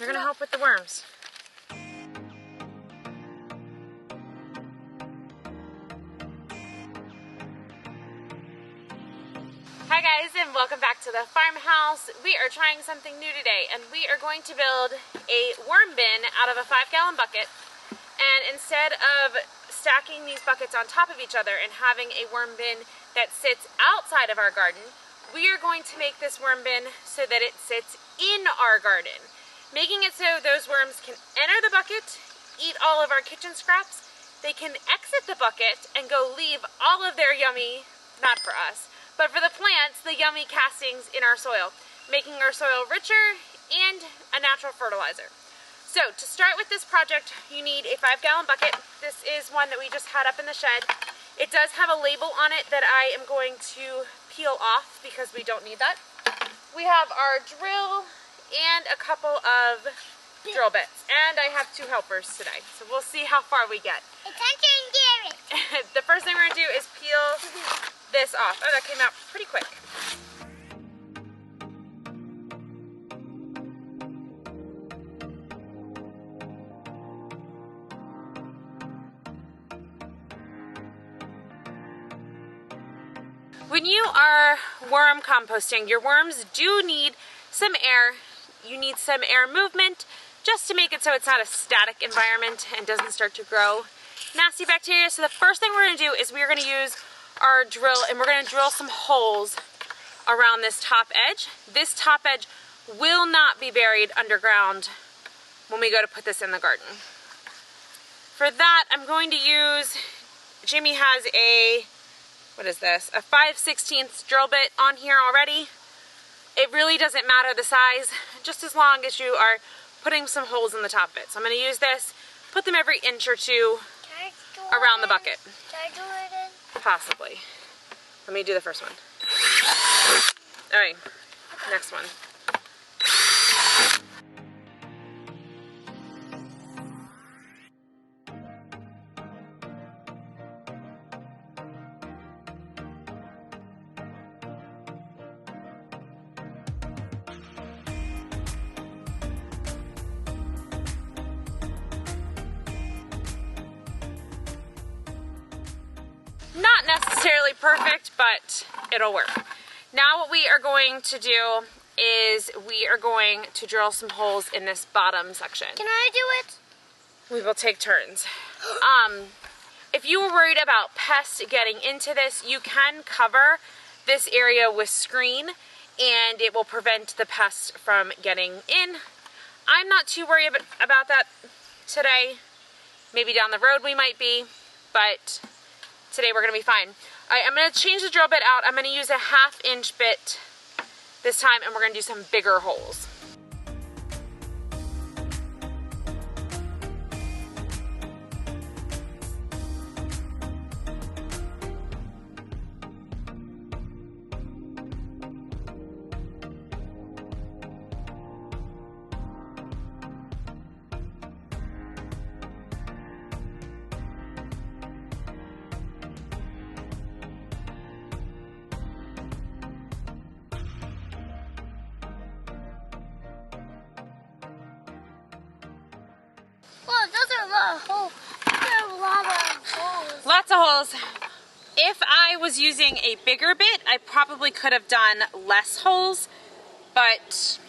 You're gonna help with the worms. Hi guys, and welcome back to the farmhouse. We are trying something new today, and we are going to build a worm bin out of a 5-gallon bucket. And instead of stacking these buckets on top of each other and having a worm bin that sits outside of our garden, we are going to make this worm bin so that it sits in our garden, making it so those worms can enter the bucket, eat all of our kitchen scraps, they can exit the bucket and go leave all of their yummy, not for us, but for the plants, the yummy castings in our soil, making our soil richer and a natural fertilizer. So to start with this project, you need a 5-gallon bucket. This is one that we just had up in the shed. It does have a label on it that I am going to peel off because we don't need that. We have our drill and a couple of drill bits, and I have 2 helpers today, so we'll see how far we get. The first thing we're gonna do is peel this off. Oh, that came out pretty quick. When you are worm composting, your worms do need some air. You need some air movement just to make it so it's not a static environment and doesn't start to grow nasty bacteria. So the first thing we're gonna do is we're gonna use our drill, and we're going to drill some holes around this top edge. This top edge will not be buried underground when we go to put this in the garden. For that, I'm going to use, Jimmy has a, what is this, a 5/16 drill bit on here already. It really doesn't matter the size, just as long as you are putting some holes in the top of it. So I'm going to use this, put them every inch or 2 around the bucket. Can I do it in? Possibly. Let me do the first one. All right, next one. Not necessarily perfect, but it'll work. Now what we are going to do is we are going to drill some holes in this bottom section. Can I do it? We will take turns. If you were worried about pests getting into this, you can cover this area with screen and it will prevent the pests from getting in. I'm not too worried about that today. Maybe down the road we might be, but today we're gonna be fine. All right, I'm gonna change the drill bit out. I'm gonna use a 1/2-inch bit this time, and we're gonna do some bigger holes. Well, those are a lot of holes. There are a lot of holes. Lots of holes. If I was using a bigger bit, I probably could have done less holes, but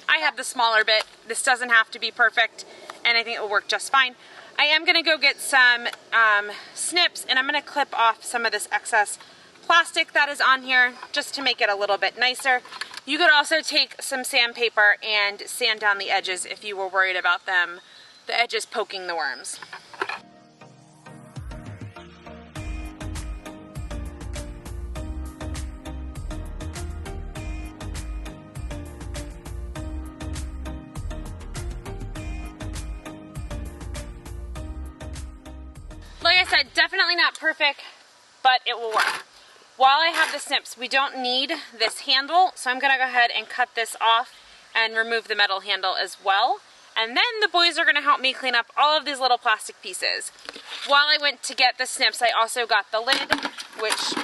I have the smaller bit. This doesn't have to be perfect, and I think it will work just fine. I am gonna go get some snips, and I'm gonna clip off some of this excess plastic that is on here just to make it a little bit nicer. You could also take some sandpaper and sand down the edges if you were worried about them, the edges poking the worms. Like I said, definitely not perfect, but it will work. While I have the snips, we don't need this handle, so I'm gonna go ahead and cut this off and remove the metal handle as well. And then the boys are gonna help me clean up all of these little plastic pieces. While I went to get the snips, I also got the lid, which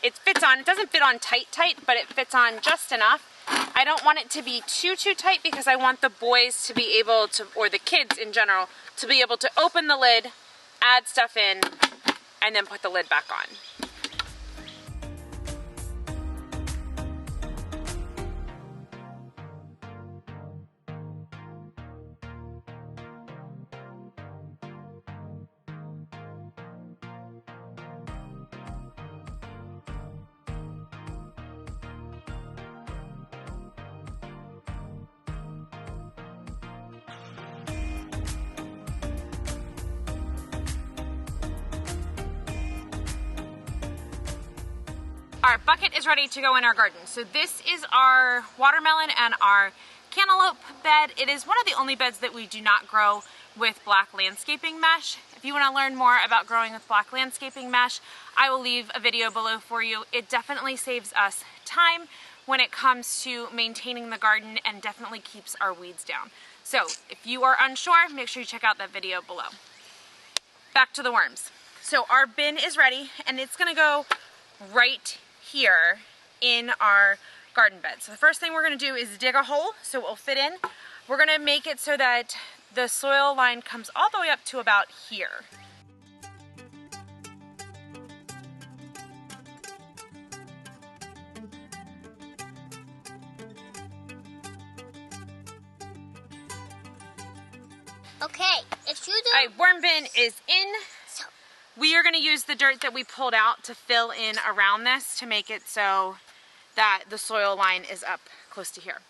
it fits on. It doesn't fit on tight, but it fits on just enough. I don't want it to be too tight because I want the boys to be able to, or the kids in general, to be able to open the lid, add stuff in, and then put the lid back on. Our bucket is ready to go in our garden. So this is our watermelon and our cantaloupe bed. It is one of the only beds that we do not grow with black landscaping mesh. If you want to learn more about growing with black landscaping mesh, I will leave a video below for you. It definitely saves us time when it comes to maintaining the garden and definitely keeps our weeds down. So if you are unsure, make sure you check out that video below. Back to the worms. So our bin is ready and it's gonna go right here in our garden bed. So the first thing we're gonna do is dig a hole so it will fit in. We're gonna make it so that the soil line comes all the way up to about here. Okay, if you do... All right, worm bin is in. We are going to use the dirt that we pulled out to fill in around this to make it so that the soil line is up close to here.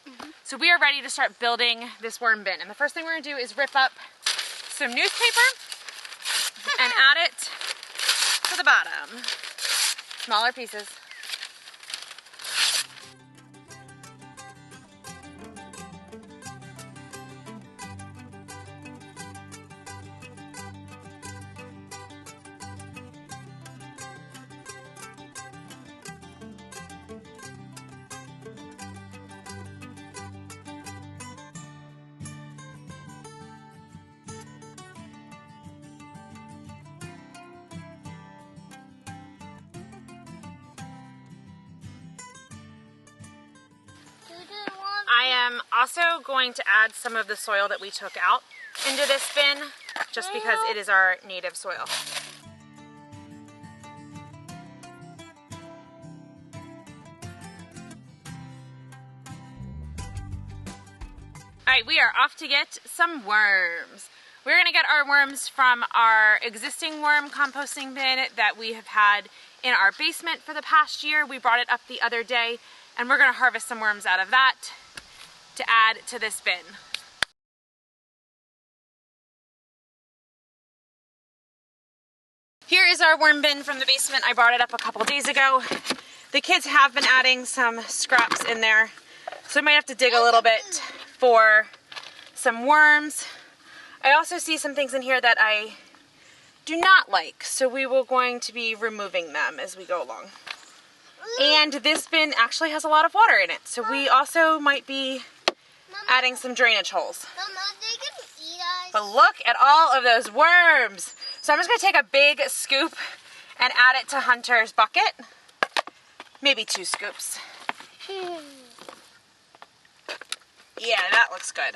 So we are ready to start building this worm bin. And the first thing we're going to do is rip up some newspaper and add it to the bottom. Smaller pieces. I am also going to add some of the soil that we took out into this bin, just because it is our native soil. Alright, we are off to get some worms. We're going to get our worms from our existing worm composting bin that we have had in our basement for the past year. We brought it up the other day, and we're going to harvest some worms out of that to add to this bin. Here is our worm bin from the basement. I brought it up a couple days ago. The kids have been adding some scraps in there, so we might have to dig a little bit for some worms. I also see some things in here that I do not like, so we will going to be removing them as we go along. And this bin actually has a lot of water in it, so we also might be adding some drainage holes. Mama, they can eat us. But look at all of those worms. So I'm just going to take a big scoop and add it to Hunter's bucket. Maybe 2 scoops. Yeah, that looks good.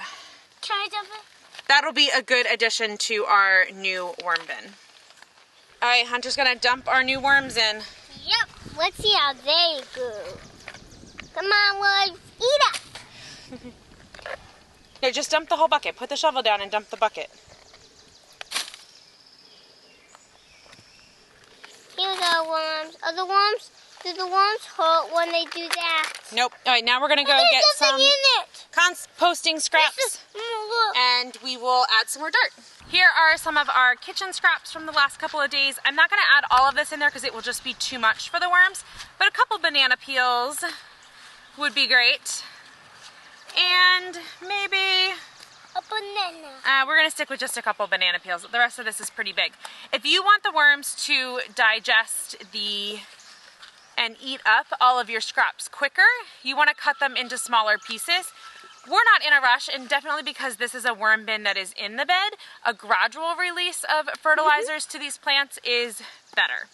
Can I dump it? That'll be a good addition to our new worm bin. All right, Hunter's going to dump our new worms in. Yep. Let's see how they go. Come on, worms, eat up. No, just dump the whole bucket. Put the shovel down and dump the bucket. Here's our worms. Are the worms, do the worms hurt when they do that? Nope. All right, now we're going to go get some in it. composting scraps, Look. and we will add some more dirt. Here are some of our kitchen scraps from the last couple of days. I'm not going to add all of this in there because it will just be too much for the worms, but a couple banana peels would be great. And maybe a banana. We're going to stick with just a couple banana peels. The rest of this is pretty big. If you want the worms to digest and eat up all of your scraps quicker, you want to cut them into smaller pieces. We're not in a rush, and definitely because this is a worm bin that is in the bed, a gradual release of fertilizers to these plants is better.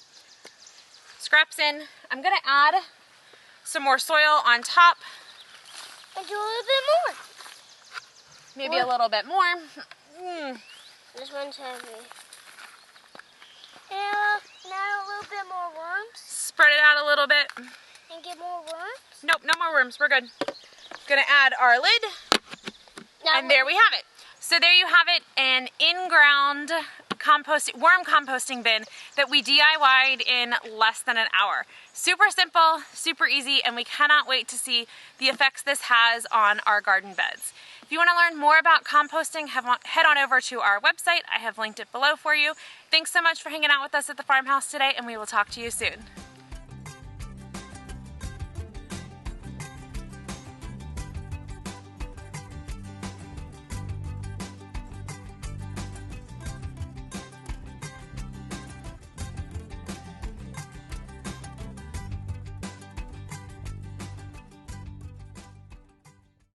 Scraps in. I'm going to add some more soil on top. And do a little bit more. Maybe a little bit more. This one's heavy. And now a little bit more worms. Spread it out a little bit. And get more worms. Nope, no more worms. We're good. Gonna add our lid. Now And there we have it. So there you have it, an in-ground worm composting bin that we DIY'd in less than an hour. Super simple, super easy, and we cannot wait to see the effects this has on our garden beds. If you want to learn more about composting, head on over to our website. I have linked it below for you. Thanks so much for hanging out with us at the farmhouse today, and we will talk to you soon.